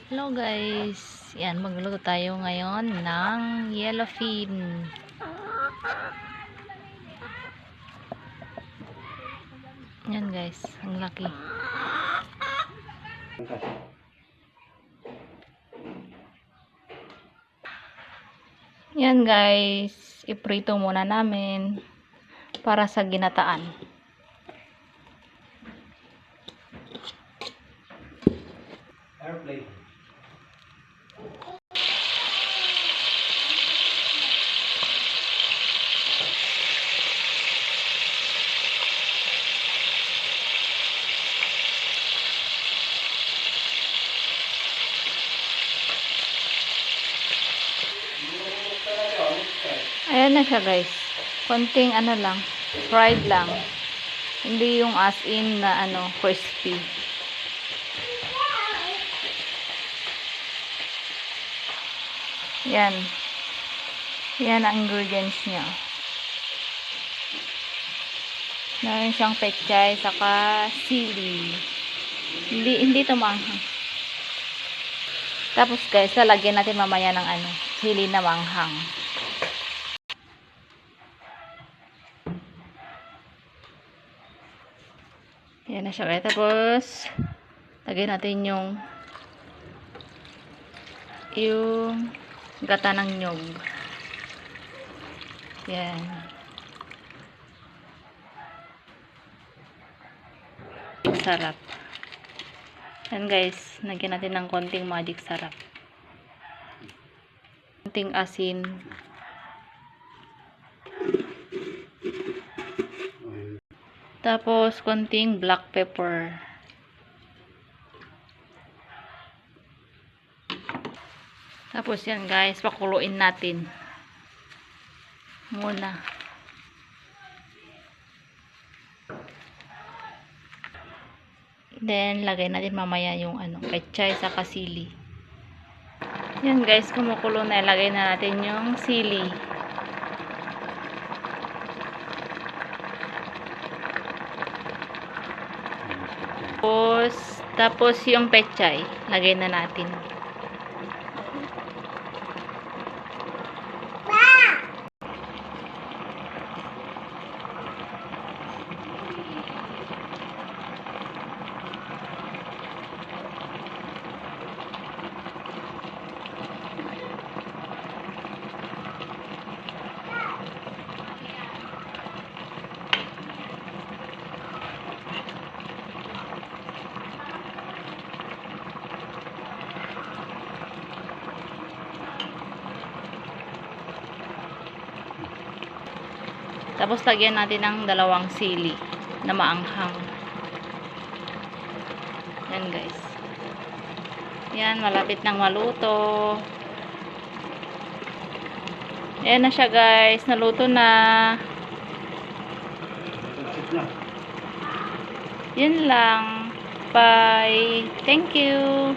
Hello guys, yan, magluluto tayo ngayon ng yellowfin. Yan guys, ang laki. Yan guys, iprito muna namin para sa ginataan. Airplane. Ayan na siya guys. Konting ano lang, fried lang. Hindi yung as in na ano, crispy. Yan. Yan ang ingredients niya. Meron siyang pechay, saka sili. Hindi ito maanghang. Tapos guys, lalagyan natin mamaya ng ano, sili na maanghang. Yan na siya guys. Tapos, lagyan natin yung gata ng nyog. Yan. Sarap. Yan guys, lagyan natin ng konting magic sarap. Konting asin. Tapos, konting black pepper. Tapos yan guys, pakuluin natin. Muna. Then, lagay natin mamaya yung ano, pechay sa sili. Yan guys, kumukulo na. Lagay na natin yung sili. Tapos yung pechay, lagay na natin. Tapos lagyan natin ng dalawang sili na maanghang. Yan guys. Yan, malapit nang maluto. Yan na siya guys. Naluto na. Yan lang. Bye. Thank you.